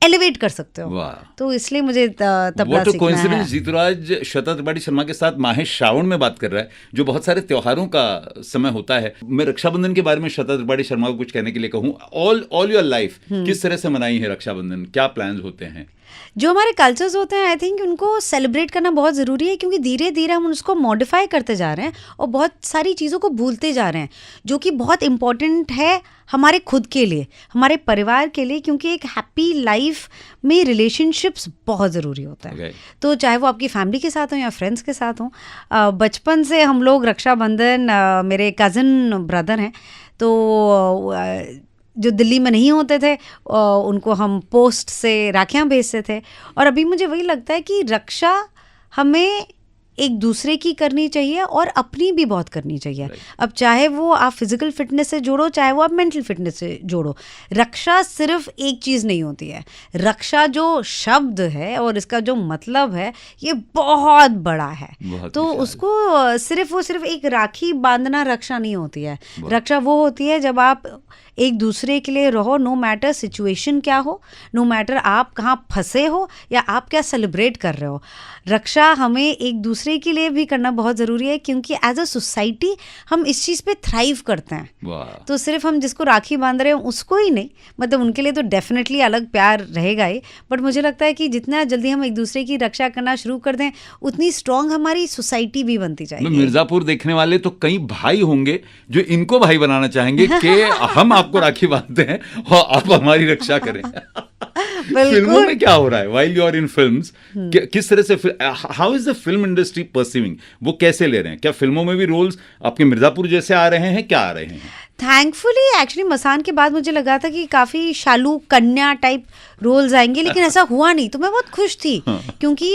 [SPEAKER 1] एलिवेट कर सकते हो। तो इसलिए मुझे तबला सीखना है।
[SPEAKER 2] जीतूराज श्वेता त्रिपाठी शर्मा के साथ माह श्रावण में बात कर रहा है, जो बहुत सारे त्योहारों का समय होता है। मैं रक्षाबंधन के बारे में श्वेता त्रिपाठी शर्मा को कुछ कहने के लिए कहूँ, ऑल योर लाइफ किस तरह से मनाई है रक्षाबंधन, क्या प्लान्स होते हैं?
[SPEAKER 1] जो हमारे कल्चर्स होते हैं, आई थिंक उनको सेलिब्रेट करना बहुत ज़रूरी है, क्योंकि धीरे धीरे हम उसको मॉडिफाई करते जा रहे हैं और बहुत सारी चीज़ों को भूलते जा रहे हैं, जो कि बहुत इम्पॉर्टेंट है हमारे खुद के लिए, हमारे परिवार के लिए, क्योंकि एक हैप्पी लाइफ में रिलेशनशिप्स बहुत ज़रूरी होता है। तो चाहे वो आपकी फैमिली के साथ हो या फ्रेंड्स के साथ हो, बचपन से हम लोग रक्षाबंधन, मेरे कज़न ब्रदर हैं तो जो दिल्ली में नहीं होते थे उनको हम पोस्ट से राखियाँ भेजते थे। और अभी मुझे वही लगता है कि रक्षा हमें एक दूसरे की करनी चाहिए और अपनी भी बहुत करनी चाहिए। अब चाहे वो आप फिजिकल फिटनेस से जोड़ो, चाहे वो आप मेंटल फिटनेस से जोड़ो, रक्षा सिर्फ एक चीज़ नहीं होती है। रक्षा जो शब्द है और इसका जो मतलब है ये बहुत बड़ा है। तो उसको सिर्फ एक राखी बांधना रक्षा नहीं होती है। रक्षा वो होती है जब आप एक दूसरे के लिए रहो, नो मैटर सिचुएशन क्या हो, नो मैटर आप कहाँ फंसे हो या आप क्या सेलिब्रेट कर रहे हो। रक्षा हमें एक दूसरे के लिए भी करना बहुत ज़रूरी है, क्योंकि एज अ सोसाइटी हम इस चीज़ पे थ्राइव करते हैं। तो सिर्फ हम जिसको राखी बांध रहे हैं उसको ही नहीं, मतलब उनके लिए तो डेफिनेटली अलग प्यार रहेगा ही, बट मुझे लगता है कि जितना जल्दी हम एक दूसरे की रक्षा करना शुरू कर दें उतनी स्ट्रॉन्ग हमारी सोसाइटी भी बनती जाएगी।
[SPEAKER 2] मिर्जापुर देखने वाले तो कई भाई होंगे जो इनको भाई बनाना चाहेंगे कि हम आपको राखी बांधते हैं और आप हमारी रक्षा करें। फिल्मों में क्या हो रहा है while you are in films, किस तरह से how is the film industry perceiving, वो कैसे ले रहे हैं? क्या फिल्मों में भी रोल्स आपके मिर्जापुर जैसे आ रहे हैं, क्या आ रहे हैं?
[SPEAKER 1] थैंकफुली एक्चुअली मसान के बाद मुझे लगा था कि काफ़ी शालू कन्या टाइप रोल्स आएंगे, लेकिन ऐसा हुआ नहीं, तो मैं बहुत खुश थी। क्योंकि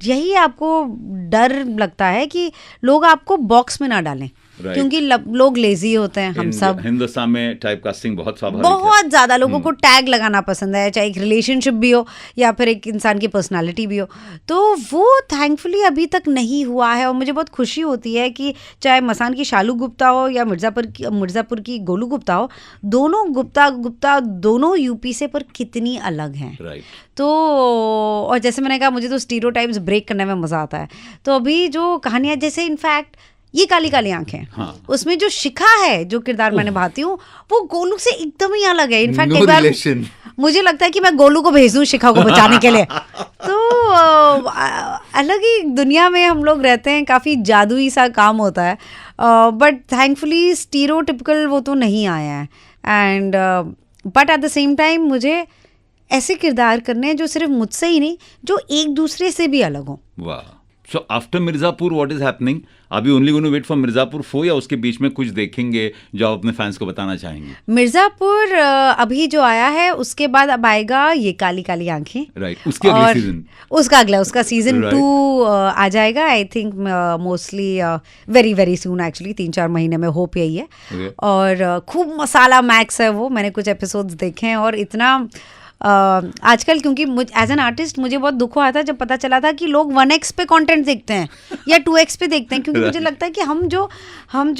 [SPEAKER 1] यही आपको डर लगता है कि लोग आपको बॉक्स में ना डालें, क्योंकि लोग लेजी होते हैं। हम सब
[SPEAKER 2] हिंदुस्तान में टाइप कास्टिंग बहुत स्वाभाविक है,
[SPEAKER 1] बहुत ज़्यादा लोगों को टैग लगाना पसंद है, चाहे एक रिलेशनशिप भी हो या फिर एक इंसान की पर्सनालिटी भी हो। तो वो थैंकफुली अभी तक नहीं हुआ है, और मुझे बहुत खुशी होती है कि चाहे मसान की शालू गुप्ता हो या मिर्ज़ापुर की गोलू गुप्ता हो, दोनों गुप्ता दोनों यूपी से पर कितनी अलग हैं। तो और जैसे मैंने कहा, मुझे तो स्टीरियोटाइप्स ब्रेक करने में मज़ा आता है। तो अभी जो कहानियाँ, जैसे इनफैक्ट ये काली काली आंखें, हाँ। उसमें जो शिखा है, जो किरदार मैं निभाती हूँ, वो गोलू से एकदम ही अलग है। इनफैक्ट कई बार मुझे लगता है कि मैं गोलू को भेज दूँ शिखा को बचाने के लिए। तो अलग ही दुनिया में हम लोग रहते हैं, काफ़ी जादुई सा काम होता है। बट थैंकफुली स्टीरियोटिपिकल वो तो नहीं आया है। And but at the same time मुझे ऐसे किरदार करने हैं जो सिर्फ मुझसे ही नहीं, जो एक दूसरे से भी अलग हों।
[SPEAKER 2] वाह। So after Mirzapur what is happening? अभी only going to wait for Mirzapur 4 या उसके बीच में कुछ देखेंगे जो आप अपने फैंस को बताना चाहेंगे?
[SPEAKER 1] मिर्जापुर अभी जो आया है, उसके बाद अब आएगा ये काली काली आंखें।
[SPEAKER 2] राइट, उसके अगले सीजन, उसका सीजन
[SPEAKER 1] 2 आ जाएगा। I think mostly very very soon, actually 3-4 महीने में, होप यही है। और खूब मसाला मैक्स है वो, मैंने कुछ एपिसोड्स देखे हैं। और इतना आजकल, क्योंकि एज एन आर्टिस्ट मुझे बहुत दुख हुआ था जब पता चला था कि लोग 1x पे कंटेंट देखते हैं या 2x पे देखते हैं, क्योंकि मुझे लगता है कि हम जो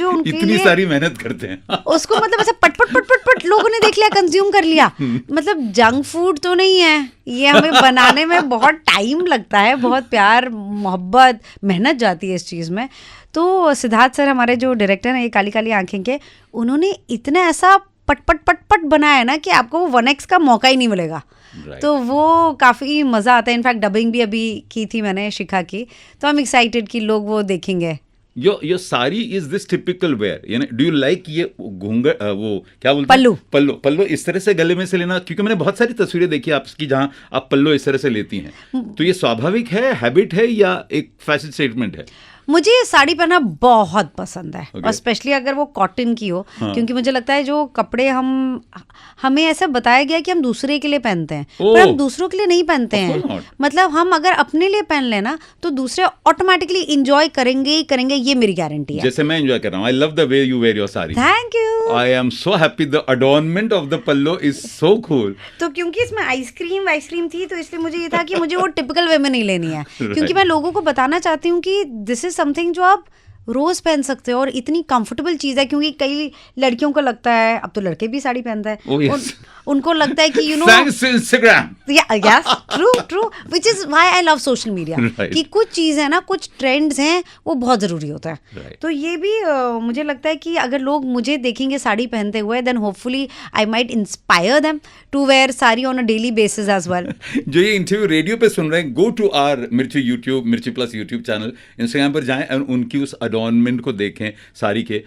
[SPEAKER 1] उनके
[SPEAKER 2] इतनी
[SPEAKER 1] लिए
[SPEAKER 2] सारी मेहनत करते हैं
[SPEAKER 1] उसको मतलब ऐसे पट लोगों ने देख लिया, कंज्यूम कर लिया। मतलब जंक फूड तो नहीं है ये, हमें बनाने में बहुत टाइम लगता है, बहुत प्यार मोहब्बत मेहनत जाती है इस चीज़ में। तो सिद्धार्थ सर, हमारे जो डायरेक्टर हैं ये काली काली आंखें के, उन्होंने इतना ऐसा पट बनाया ना कि आपको वो 1x का मौका ही नहीं मिलेगा। तो वो काफ़ी मज़ा आता है। इनफैक्ट डबिंग भी अभी की थी मैंने शिखा की, तो आई एम एक्साइटेड कि लोग वो देखेंगे।
[SPEAKER 2] Your sari is this typical wear, यानी डू यू लाइक ये घूंघट, वो क्या बोलते हैं, पल्लो इस तरह से गले में से लेना? क्योंकि मैंने बहुत सारी तस्वीरें देखी आपकी जहाँ आप पल्लो इस तरह से लेती हैं, तो ये स्वाभाविक है, हैबिट है, या एक फैशन स्टेटमेंट है?
[SPEAKER 1] मुझे साड़ी पहनना बहुत पसंद है, और स्पेशली अगर वो कॉटन की हो। क्योंकि मुझे लगता है जो कपड़े हमें ऐसा बताया गया कि हम दूसरे के लिए पहनते हैं, पर हम दूसरों के लिए नहीं पहनते हैं। मतलब हम अगर अपने लिए पहन लेना तो दूसरे ऑटोमेटिकली इंजॉय करेंगे ही करेंगे, ये मेरी गारंटी है।
[SPEAKER 2] जैसे मैं एंजॉय कर रहा हूँ, I love the way you wear your sari.
[SPEAKER 1] Thank you.
[SPEAKER 2] I am so happy, the adornment of the pallu is so cool.
[SPEAKER 1] तो क्योंकि इसमें आइसक्रीम थी, तो इसलिए मुझे ये था कि मुझे वो टिपिकल वे में नहीं लेनी है, क्योंकि मैं लोगों को बताना चाहती हूँ कि दिस इज समथिंग जो आप रोज पहन सकते हो, और इतनी कंफर्टेबल चीज है। क्योंकि कई लड़कियों को लगता है, अब तो लड़के भी साड़ी पहनते हैं, उनको लगता है कि you know,
[SPEAKER 2] thanks to Instagram,
[SPEAKER 1] yes true which is why I love social media, कि कुछ चीज़ है ना, कुछ ट्रेंड्स हैं, वो बहुत ज़रूरी होता है। तो ये भी मुझे लगता है कि अगर लोग मुझे देखेंगे साड़ी पहनते हुए, then hopefully I might inspire them to wear sari on a daily basis as well.
[SPEAKER 2] जो ये इंटरव्यू रेडियो पे सुन रहे हैं, go to our Mirchi plus YouTube channel, Instagram पर जाएं और उनकी उस अडॉर्नमेंट को देखें साड़ी के।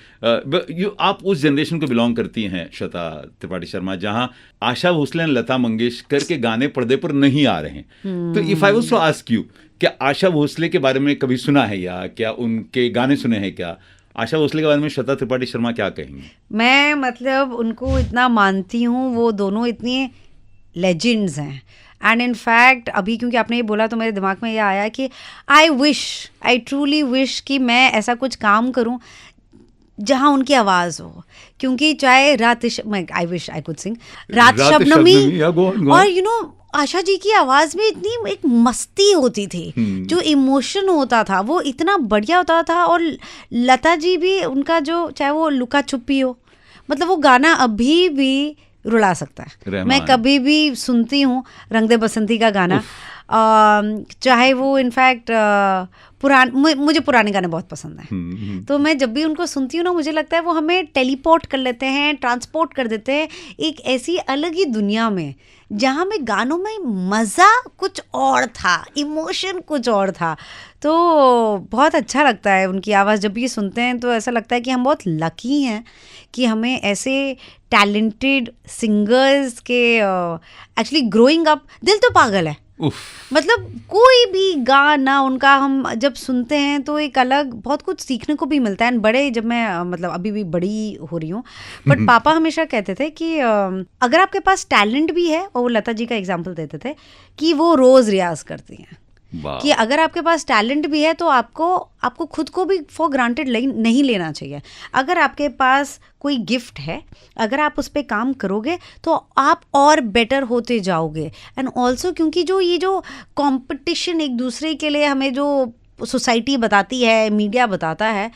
[SPEAKER 2] आप उस जनरेशन को बिलोंग करती हैं श्वेता त्रिपाठी शर्मा, जहां आशा भोसले और लता मंगेशकर के गाने पर्दे पर नहीं आ रहे हैं। तो if I was to ask you, क्या आशा भोसले के बारे में कभी सुना है, या क्या उनके गाने सुने हैं? क्या आशा भोसले के बारे में श्वेता त्रिपाठी शर्मा क्या कहेंगी?
[SPEAKER 1] मैं मतलब उनको इतना मानती हूँ, वो दोनों इतने लेजेंड्स हैं। एंड इन फैक्ट अभी क्योंकि आपने ये बोला तो मेरे दिमाग में ये आया कि आई ट्रूली विश कि मैं ऐसा कुछ काम करूं जहां उनकी आवाज़ हो। क्योंकि चाहे I wish I could sing रात शबनमी, और यू नो आशा जी की आवाज़ में इतनी एक मस्ती होती थी, जो इमोशन होता था वो इतना बढ़िया होता था। और लता जी भी, उनका जो चाहे वो लुका छुपी हो, मतलब वो गाना अभी भी रुला सकता है। मैं कभी भी सुनती हूँ रंग दे बसंती का गाना, चाहे वो इनफैक्ट मुझे पुराने गाने बहुत पसंद हैं, तो मैं जब भी उनको सुनती हूँ ना, मुझे लगता है वो हमें टेलीपोर्ट कर लेते हैं, ट्रांसपोर्ट कर देते हैं एक ऐसी अलग ही दुनिया में, जहाँ में गानों में मज़ा कुछ और था, इमोशन कुछ और था। तो बहुत अच्छा लगता है उनकी आवाज़ जब भी सुनते हैं, तो ऐसा लगता है कि हम बहुत लकी हैं कि हमें ऐसे टैलेंटेड सिंगर्स के एक्चुअली ग्रोइंग अप, दिल तो पागल है। मतलब कोई भी गाना उनका हम जब सुनते हैं तो एक अलग बहुत कुछ सीखने को भी मिलता है। बड़े जब मैं मतलब अभी भी बड़ी हो रही हूँ, बट पापा हमेशा कहते थे कि अगर आपके पास टैलेंट भी है, और वो लता जी का एग्जाम्पल देते थे कि वो रोज़ रियाज करती हैं, कि अगर आपके पास टैलेंट भी है तो आपको खुद को भी फॉर ग्रांटेड नहीं लेना चाहिए। अगर आपके पास कोई गिफ्ट है, अगर आप उस पर काम करोगे तो आप और बेटर होते जाओगे। एंड ऑल्सो क्योंकि ये जो कंपटीशन एक दूसरे के लिए हमें जो सोसाइटी बताती है, मीडिया बताता है,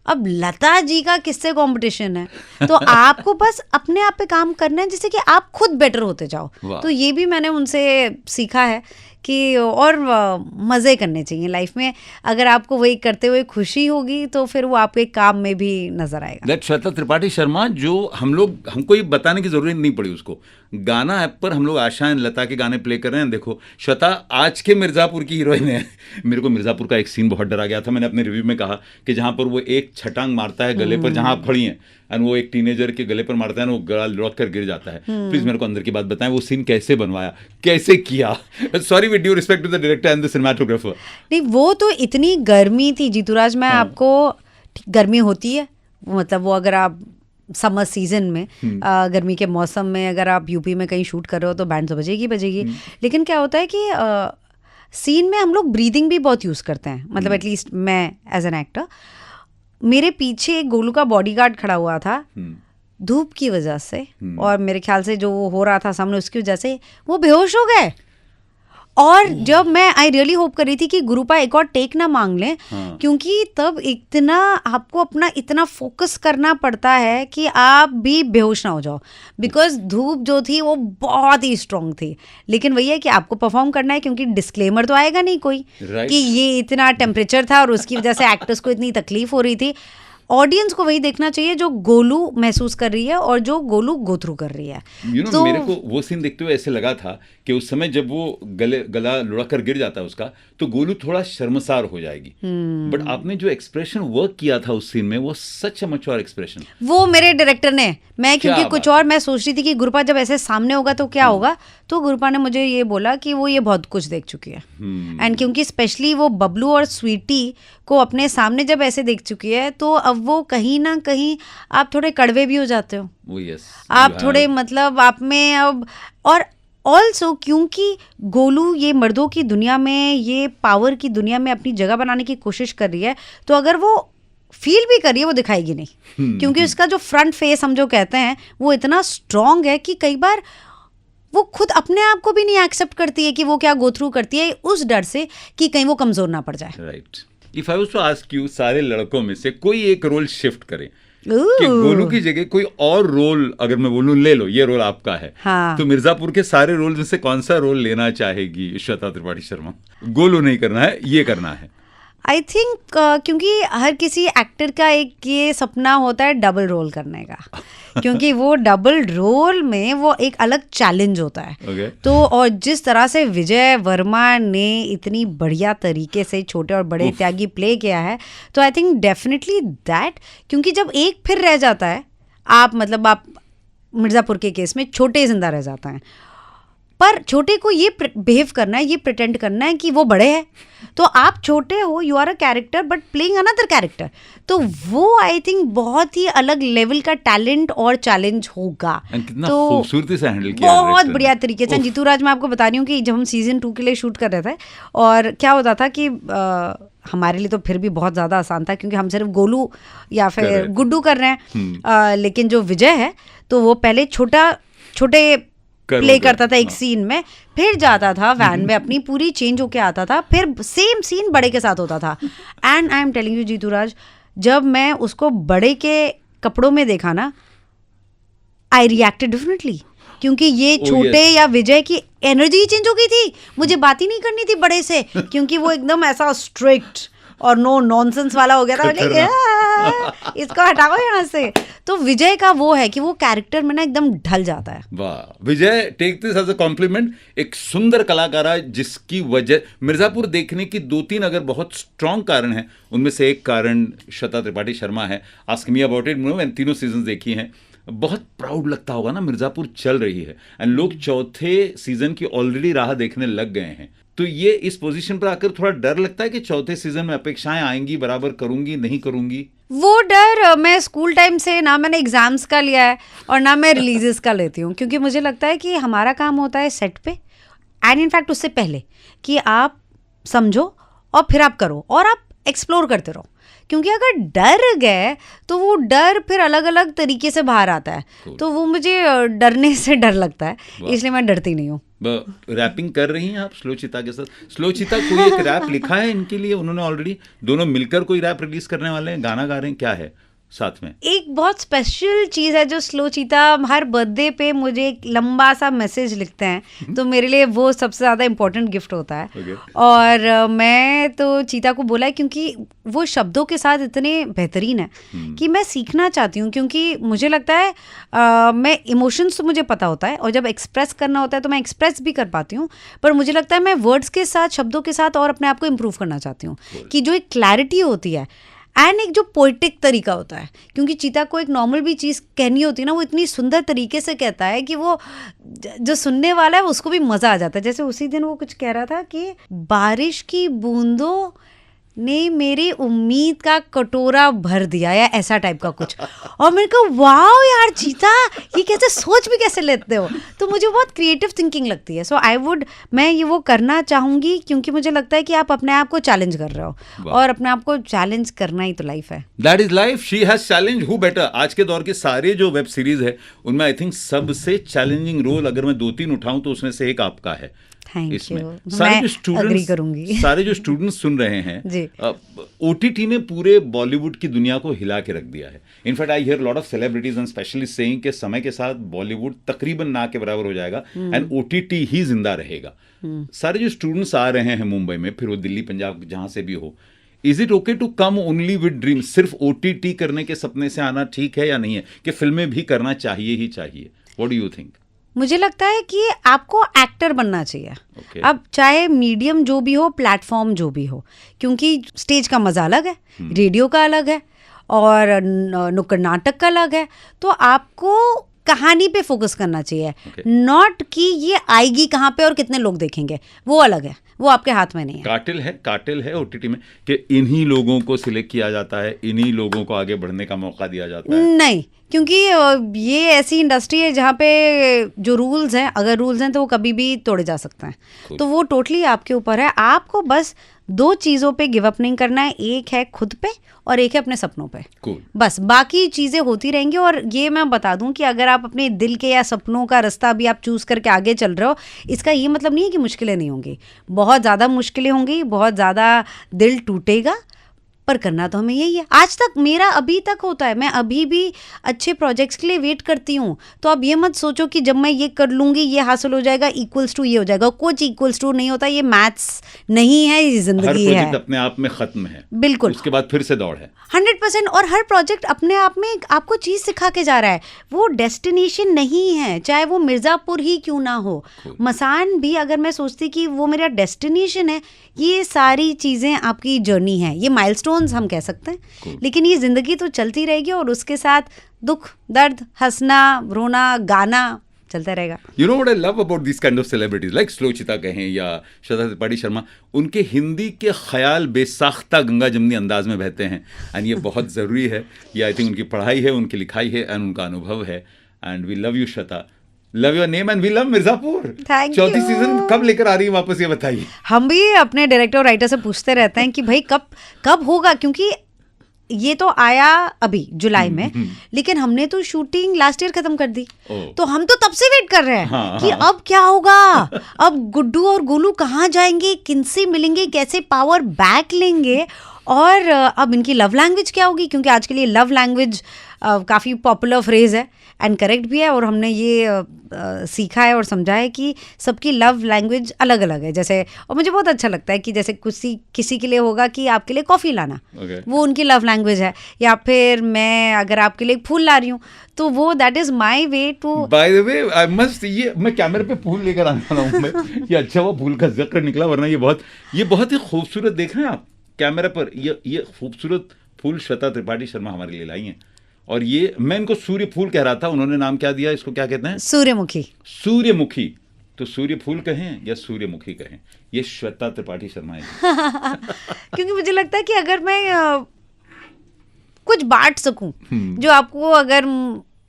[SPEAKER 1] अब लता जी का किससे कंपटीशन है? तो आपको बस अपने आप पे काम करना है जिससे कि आप खुद बेटर होते जाओ। तो ये भी मैंने उनसे सीखा है कि और मज़े करने चाहिए लाइफ में। अगर आपको वही करते हुए खुशी होगी तो फिर वो आपके काम में भी नजर आएगा।
[SPEAKER 2] दैट श्वेता त्रिपाठी शर्मा, जो हमको ये बताने की जरूरत नहीं पड़ी उसको, गाना ऐप पर हम लोग आशा लता के गाने प्ले कर रहे हैं। देखो श्वेता आज के मिर्ज़ापुर की हीरोइन है। मेरे को मिर्ज़ापुर का एक सीन बहुत डरा गया था, मैंने अपने रिव्यू में कहा कि जहाँ पर वो एक छटांग मारता है गले पर, जहाँ आप खड़ी हैं, एंड वो एक टीनेजर के गले पर मारता है, वो गला लुढ़क कर गिर जाता है। प्लीज मेरे को अंदर की बात बताएं, वो सीन कैसे बनवाया, कैसे किया? Sorry with due respect to the director and the cinematographer.
[SPEAKER 1] नहीं, वो तो इतनी गर्मी थी जीतूराज, मैं आपको, गर्मी होती है, मतलब वो अगर आप समर सीजन में गर्मी के मौसम में अगर आप यूपी में कहीं शूट कर रहे हो तो बैंड तो बजेगी। लेकिन क्या होता है कि सीन में हम लोग ब्रीदिंग भी बहुत यूज़ करते हैं, मतलब एटलीस्ट मैं एज एन एक्टर। मेरे पीछे एक गोलू का बॉडीगार्ड खड़ा हुआ था, धूप की वजह से और मेरे ख्याल से जो हो रहा था सामने उसकी वजह से वो बेहोश हो गए। और जब मैं आई रियली होप कर रही थी कि गुरुपा एक और टेक ना मांग लें, क्योंकि तब इतना आपको अपना इतना फोकस करना पड़ता है कि आप भी बेहोश ना हो जाओ, बिकॉज धूप जो थी वो बहुत ही स्ट्रांग थी। लेकिन वही है कि आपको परफॉर्म करना है, क्योंकि डिस्क्लेमर तो आएगा नहीं कोई कि ये इतना टेम्परेचर था और उसकी वजह से एक्टर्स को इतनी तकलीफ हो रही थी। ऑडियंस को वही देखना चाहिए जो गोलू महसूस कर रही है और जो गोलू गो थ्रू कर रही है।
[SPEAKER 2] तो मेरे को वो सीन देखते हुए ऐसे लगा था कि उस समय जब वो गला लुढ़क कर गिर जाता है उसका, तो गोलू थोड़ा शर्मसार हो जाएगी। बट आपने जो एक्सप्रेशन वर्क किया था उस सीन में, वो सच अ मैच्योर एक्सप्रेशन, वो
[SPEAKER 1] मेरे डायरेक्टर ने, मैं क्योंकि कुछ और मैं सोच रही थी कि गुरुपा जब ऐसे सामने होगा तो क्या होगा, तो गुरुपा ने मुझे ये बोला कि वो ये बहुत कुछ देख चुकी है। एंड क्योंकि स्पेशली वो बबलू और स्वीटी को अपने सामने जब ऐसे देख चुकी है, तो अब वो कहीं ना कहीं आप थोड़े कड़वे भी हो जाते हो। आप थोड़े मतलब आप में अब, और ऑल्सो क्योंकि गोलू ये मर्दों की दुनिया में, ये पावर की दुनिया में अपनी जगह बनाने की कोशिश कर रही है, तो अगर वो फील भी कर रही है वो दिखाएगी नहीं, क्योंकि उसका जो फ्रंट फेस हम जो कहते हैं वो इतना स्ट्रांग है कि कई बार वो खुद अपने आप को भी नहीं एक्सेप्ट करती है कि वो क्या गो थ्रू करती है, उस डर से कि कहीं वो कमजोर ना पड़ जाए।
[SPEAKER 2] Right. If I was to ask you, सारे लड़कों में से कोई एक रोल शिफ्ट करे कि गोलू की जगह कोई और रोल अगर मैं बोलूं ले लो, ये रोल आपका है, तो मिर्जापुर के सारे रोल में से कौन सा रोल लेना चाहेगी श्वेता त्रिपाठी शर्मा? गोलू नहीं करना है, ये करना है।
[SPEAKER 1] आई थिंक क्योंकि हर किसी एक्टर का एक ये सपना होता है डबल रोल करने का, क्योंकि वो डबल रोल में वो एक अलग चैलेंज होता है। तो और जिस तरह से विजय वर्मा ने इतनी बढ़िया तरीके से छोटे और बड़े त्यागी प्ले किया है, तो आई थिंक डेफिनेटली दैट, क्योंकि जब एक फिर रह जाता है, आप मतलब आप मिर्ज़ापुर के केस में छोटे जिंदा रह जाता है, पर छोटे को ये बिहेव करना है, ये प्रिटेंड करना है कि वो बड़े हैं, तो आप छोटे हो, you are a character but playing another character, तो वो आई थिंक बहुत ही अलग लेवल का टैलेंट और चैलेंज होगा।
[SPEAKER 2] तो खूबसूरती से हैंडल किया,
[SPEAKER 1] बहुत बढ़िया तरीके से। जीतूराज, मैं आपको बता रही हूँ कि जब हम सीजन 2 के लिए शूट कर रहे थे, और क्या होता था कि हमारे लिए तो फिर भी बहुत ज़्यादा आसान था, क्योंकि हम सिर्फ गोलू या फिर गुड्डू कर रहे हैं, लेकिन जो विजय है तो वो पहले छोटे प्ले करता था एक सीन में, फिर जाता था वैन में, अपनी पूरी चेंज होके आता था, फिर सेम सीन बड़े के साथ होता था। And I am telling you Jeeturaj, जब मैं उसको बड़े के कपड़ों में देखा ना, आई रिएक्टेड डिफरेंटली, क्योंकि ये छोटे या विजय की एनर्जी चेंज हो गई थी, मुझे बात ही नहीं करनी थी बड़े से, क्योंकि वो एकदम ऐसा स्ट्रिक्ट और नो नॉनसेंस वाला हो गया था, इसको हटाओ यहाँ से। तो विजय का वो है कि वो कैरेक्टर में ना एकदम ढल जाता है।
[SPEAKER 2] वाह, Vijay take this as a compliment. एक सुंदर कलाकार है जिसकी वजह मिर्जापुर देखने की 2-3 अगर बहुत स्ट्रांग कारण है, उनमें से एक कारण श्वेता त्रिपाठी शर्मा है। आस्क मी अबाउट इट, मैंने 3 सीजन देखी हैं। बहुत प्राउड लगता होगा ना, मिर्जापुर चल रही है एंड लोग चौथे सीजन की ऑलरेडी राह देखने लग गए हैं। तो ये इस पोजीशन पर आकर थोड़ा डर लगता है कि चौथे सीजन में अपेक्षाएं आएंगी, बराबर करूंगी नहीं करूंगी?
[SPEAKER 1] वो डर मैं स्कूल टाइम से ना मैंने एग्जाम्स का लिया है और ना मैं रिलीजेस का लेती हूँ, क्योंकि मुझे लगता है कि हमारा काम होता है सेट पे एंड इनफैक्ट उससे पहले कि आप समझो और फिर आप करो और आप एक्सप्लोर करते रहो, क्योंकि अगर डर गए तो वो डर फिर अलग अलग तरीके से बाहर आता है। तो वो मुझे डरने से डर लगता है, इसलिए मैं डरती नहीं हूँ।
[SPEAKER 2] रैपिंग कर रही हैं आप स्लो चिता के साथ? स्लो चिता कोई एक रैप लिखा है इनके लिए उन्होंने ऑलरेडी? दोनों मिलकर कोई रैप रिलीज करने वाले हैं, गाना गा रहे हैं, क्या है साथ में? एक
[SPEAKER 1] बहुत स्पेशल चीज़ है जो स्लो चीता हर बर्थडे पे मुझे एक लंबा सा मैसेज लिखते हैं, तो मेरे लिए वो सबसे ज़्यादा इम्पोर्टेंट गिफ्ट होता है। और मैं तो चीता को बोला है क्योंकि वो शब्दों के साथ इतने बेहतरीन है कि मैं सीखना चाहती हूँ, क्योंकि मुझे लगता है मैं इमोशंस तो मुझे पता होता है और जब एक्सप्रेस करना होता है तो मैं एक्सप्रेस भी कर पाती हूँ, पर मुझे लगता है मैं वर्ड्स के साथ, शब्दों के साथ और अपने आप को इम्प्रूव करना चाहती हूँ कि जो एक क्लैरिटी होती है एंड एक जो पोइटिक तरीका होता है, क्योंकि चीता को एक नॉर्मल भी चीज़ कहनी होती है ना, वो इतनी सुंदर तरीके से कहता है कि वो जो सुनने वाला है उसको भी मज़ा आ जाता है। जैसे उसी दिन वो कुछ कह रहा था कि बारिश की बूंदों ने मेरी उम्मीद का कटोरा भर दिया, या ऐसा टाइप का कुछ। और मेरे को वाओ यार चीता, ये कैसे सोच भी कैसे लेते हो? तो मुझे बहुत क्रिएटिव थिंकिंग लगती है। सो मैं ये वो करना चाहूँगी, क्योंकि मुझे लगता है कि आप अपने आप को चैलेंज कर रहे हो और अपने आप को चैलेंज करना ही तो लाइफ है।
[SPEAKER 2] That is life, she has challenge, who better. आज के दौर के सारे जो वेब सीरीज है उनमें आई थिंक सबसे चैलेंजिंग रोल अगर मैं 2-3 उठाऊं तो उसमें से एक आपका है। इसमें सारे जो स्टूडेंट्स सुन रहे हैं, ओटीटी ने पूरे बॉलीवुड की दुनिया को हिला के रख दिया है। In fact I hear lot of celebrities and specialist saying कि समय के साथ बॉलीवुड तकरीबन ना के बराबर हो जाएगा एंड ओटीटी ही जिंदा रहेगा। सारे जो स्टूडेंट्स आ रहे हैं मुंबई में, फिर वो दिल्ली, पंजाब, जहां से भी हो, is it okay to come only with dream? सिर्फ ओटीटी करने के सपने से आना ठीक है या नहीं है, कि फिल्में भी करना चाहिए ही चाहिए? What do you think?
[SPEAKER 1] मुझे लगता है कि आपको एक्टर बनना चाहिए। अब चाहे मीडियम जो भी हो, प्लेटफॉर्म जो भी हो, क्योंकि स्टेज का मजा अलग है, रेडियो का अलग है और नुक्कड़ नाटक का अलग है। तो आपको कहानी पे फोकस करना चाहिए, नॉट कि ये आएगी कहाँ पे और कितने लोग देखेंगे, वो अलग है, वो आपके हाथ में नहीं है। काटिल है ओटीटी में कि इन्हीं लोगों को सिलेक्ट किया जाता है, इन्हीं लोगों को आगे बढ़ने का मौका दिया जाता है। नहीं, क्योंकि ये ऐसी इंडस्ट्री है जहाँ पे जो रूल्स हैं, अगर रूल्स हैं तो वो कभी भी तोड़े जा सकते हैं। तो वो टोटली आपके ऊपर है। आपको बस 2 चीज़ों पे गिव अप नहीं करना है, एक है खुद पे और एक है अपने सपनों पे। बस बाकी चीज़ें होती रहेंगी। और ये मैं बता दूं कि अगर आप अपने दिल के या सपनों का रास्ता भी आप चूज़ करके आगे चल रहे हो, इसका ये मतलब नहीं है कि मुश्किलें नहीं होंगी। बहुत ज़्यादा मुश्किलें होंगी, बहुत ज़्यादा दिल टूटेगा, पर करना तो हमें यही है। आज तक मेरा अभी तक होता है, मैं अभी भी अच्छे प्रोजेक्ट्स के लिए वेट करती हूँ। तो अब ये मत सोचो कि जब मैं ये कर लूँगी ये हासिल हो जाएगा, इक्वल्स टू ये हो जाएगा। कुछ इक्वल्स टू नहीं होता, ये मैथ्स नहीं है, ये जिंदगी है।
[SPEAKER 2] हर प्रोजेक्ट अपने आप में खत्म है, बिल्कुल, उसके बाद फिर से दौड़ है
[SPEAKER 1] 100%। और हर प्रोजेक्ट अपने आप में आपको चीज़ सिखा के जा रहा है, वो डेस्टिनेशन नहीं है, चाहे वो मिर्ज़ापुर ही क्यों ना हो। मसान भी अगर मैं सोचती कि वो मेरा डेस्टिनेशन है, ये सारी चीज़ें आपकी जर्नी है, ये माइलस्टोन्स हम कह सकते हैं, लेकिन ये ज़िंदगी तो चलती रहेगी और उसके साथ दुख, दर्द, हंसना, रोना, गाना चलता रहेगा।
[SPEAKER 2] You know what I love about these kind of celebrities, like slow चिता कहें या श्वेता त्रिपाठी शर्मा, उनके हिंदी के ख्याल बेसाख्ता गंगा जमनी अंदाज में बहते हैं एंड ये बहुत ज़रूरी है। ये आई थिंक उनकी पढ़ाई है, उनकी लिखाई है एंड उनका अनुभव है। And we love you Shweta, love your name and we love Mirzapur. चौथी सीजन कब लेकर आ रही है वापस, ये बताइए।
[SPEAKER 1] हम भी अपने डायरेक्टर और राइटर से पूछते रहते हैं कि भाई कब होगा, क्योंकि ये तो आया अभी जुलाई में, लेकिन हमने तो शूटिंग लास्ट ईयर खत्म कर दी, तो हम तो तब से वेट कर रहे हैं कि अब क्या होगा, अब गुड्डू और गोलू कहाँ जाएंगे, किनसे मिलेंगे, कैसे पावर बैक लेंगे, और अब इनकी लव लैंग्वेज क्या होगी, क्योंकि आज के लिए लव लैंग्वेज काफ़ी पॉपुलर फ्रेज है एंड करेक्ट भी है, और हमने ये सीखा है और समझा है कि सबकी लव लैंग्वेज अलग अलग है। जैसे, और मुझे बहुत अच्छा लगता है कि जैसे किसी के लिए होगा कि आपके लिए कॉफ़ी लाना, वो उनकी लव लैंग्वेज है, या फिर मैं अगर आपके लिए फूल ला रही हूँ तो वो that is my way too.
[SPEAKER 2] By the way I must, ये मैं कैमरे पे फूल लेकर आने वाला हूँ मैं, ये अच्छा वो फूल का जिक्र निकला, वरना ये बहुत ही खूबसूरत देख रहे हैं आप कैमरा पर, ये खूबसूरत फूल श्वेता त्रिपाठी शर्मा हमारे लिए लाई हैं। और ये मैं इनको सूर्य फूल कह रहा था, उन्होंने नाम क्या दिया इसको, क्या कहते हैं?
[SPEAKER 1] सूर्यमुखी। सूर्यमुखी,
[SPEAKER 2] तो सूर्य फूल कहें या सूर्यमुखी कहें, ये श्वेता त्रिपाठी शर्मा है।
[SPEAKER 1] क्योंकि मुझे लगता है कि अगर मैं कुछ बांट सकूं जो आपको अगर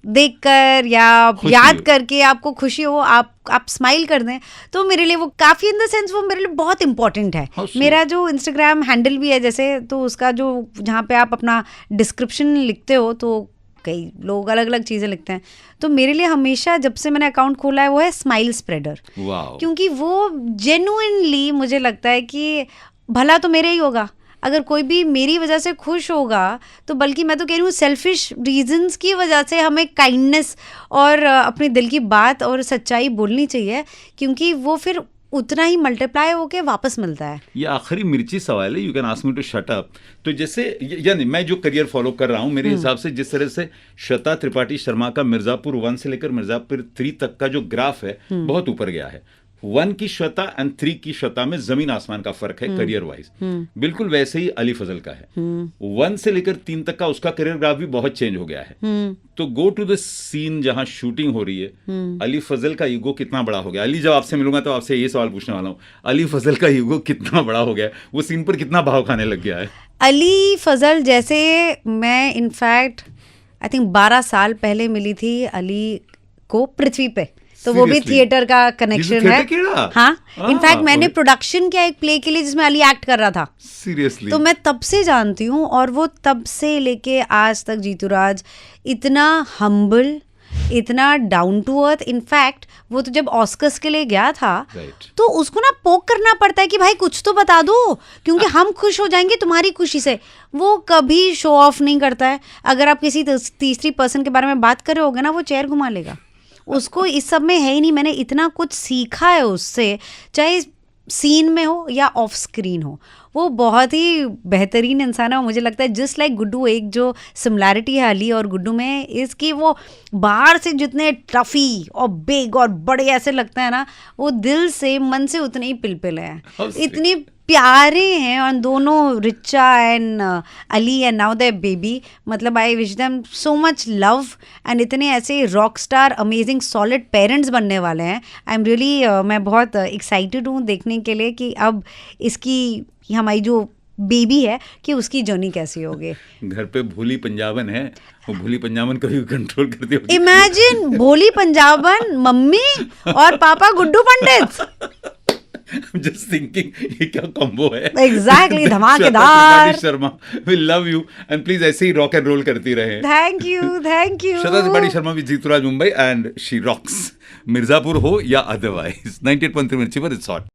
[SPEAKER 1] देखकर या याद करके आपको खुशी हो, आप स्माइल कर दें, तो मेरे लिए वो काफ़ी, इन द सेंस वो मेरे लिए बहुत इंपॉर्टेंट है। मेरा जो इंस्टाग्राम हैंडल भी है जैसे, तो उसका जो जहाँ पे आप अपना डिस्क्रिप्शन लिखते हो तो कई लोग अलग अलग चीज़ें लिखते हैं, तो मेरे लिए हमेशा जब से मैंने अकाउंट खोला है वो है स्माइल स्प्रेडर। क्योंकि वो जेन्युइनली मुझे लगता है कि भला तो मेरे ही होगा, अगर कोई भी मेरी वजह से खुश होगा तो बल्कि मैं तो कह रही हूँ सेल्फिश रीजंस की वजह से हमें काइंडनेस और अपने दिल की बात और सच्चाई बोलनी चाहिए, क्योंकि वो फिर उतना ही मल्टीप्लाई होके वापस मिलता है।
[SPEAKER 2] ये आखिरी मिर्ची सवाल है, you can ask me to shut up. तो जैसे यानी मैं जो करियर फॉलो कर रहा हूँ, मेरे हिसाब से जिस तरह से श्वेता त्रिपाठी शर्मा का मिर्जापुर 1 से लेकर मिर्जापुर 3 तक का जो ग्राफ है बहुत ऊपर गया है। 1 की श्वेता एंड 3 की श्वेता में जमीन आसमान का फर्क है करियर वाइज। बिल्कुल वैसे ही अली फजल का है। 1 से लेकर 3 तक का उसका करियर ग्राफ भी बहुत चेंज हो गया है। तो गो टू द सीन जहां शूटिंग हो रही है, अली फजल का ईगो कितना बड़ा हो गया? अली, जब आपसे मिलूंगा तो आपसे ये सवाल पूछने वाला हूँ, अली फजल का ईगो कितना बड़ा हो गया, वो सीन पर कितना भाव खाने लग गया है?
[SPEAKER 1] अली फजल जैसे मैं इनफैक्ट आई थिंक 12 साल पहले मिली थी अली को पृथ्वी पे, तो वो भी थिएटर का कनेक्शन है। हाँ, इनफैक्ट मैंने प्रोडक्शन किया एक प्ले के लिए जिसमें अली एक्ट कर रहा था।
[SPEAKER 2] सीरियसली?
[SPEAKER 1] तो मैं तब से जानती हूँ, और वो तब से लेके आज तक जीतूराज इतना हम्बल, इतना डाउन टू अर्थ। इनफैक्ट वो तो जब ऑस्कर्स के लिए गया था तो उसको ना पोक करना पड़ता है कि भाई कुछ तो बता दो, क्योंकि हम खुश हो जाएंगे तुम्हारी खुशी से। वो कभी शो ऑफ नहीं करता है। अगर आप किसी तीसरी पर्सन के बारे में बात कर रहे होगे ना, वो चेयर घुमा लेगा। उसको इस सब में है ही नहीं। मैंने इतना कुछ सीखा है उससे, चाहे सीन में हो या ऑफ स्क्रीन हो। वो बहुत ही बेहतरीन इंसान है। और मुझे लगता है जस्ट लाइक गुड्डू, एक जो सिमिलैरिटी है अली और गुड्डू में इसकी, वो बाहर से जितने टफी और बिग और बड़े ऐसे लगते हैं ना, वो दिल से मन से उतने ही पिलपिल हैं, इतनी प्यारे हैं। और दोनों Richa and Ali and now their baby, मतलब I wish them so much love, and इतने ऐसे rock star amazing solid parents बनने वाले हैं। आई एम रियली, मैं बहुत एक्साइटेड हूँ देखने के लिए कि अब इसकी हमारी जो बेबी है कि उसकी जर्नी कैसी होगी।
[SPEAKER 2] घर पे भोली पंजाबन है, वो भोली पंजाबन कभी कंट्रोल करती होगी।
[SPEAKER 1] इमेजिन भोली पंजाबन मम्मी और पापा गुड्डू पंडित।
[SPEAKER 2] Just thinking, ये क्या कॉम्बो है?
[SPEAKER 1] Exactly, धमाकेदार।
[SPEAKER 2] Sharma, we love you and please ऐसे ही रॉक एंड रोल करती रहे।
[SPEAKER 1] Thank you, thank you।
[SPEAKER 2] Shweta Tripathi Sharma भी जीतूराज Mumbai and she rocks, Mirzapur हो या अदरवाइज। 98.3 मिर्ची पर इट्स हॉट।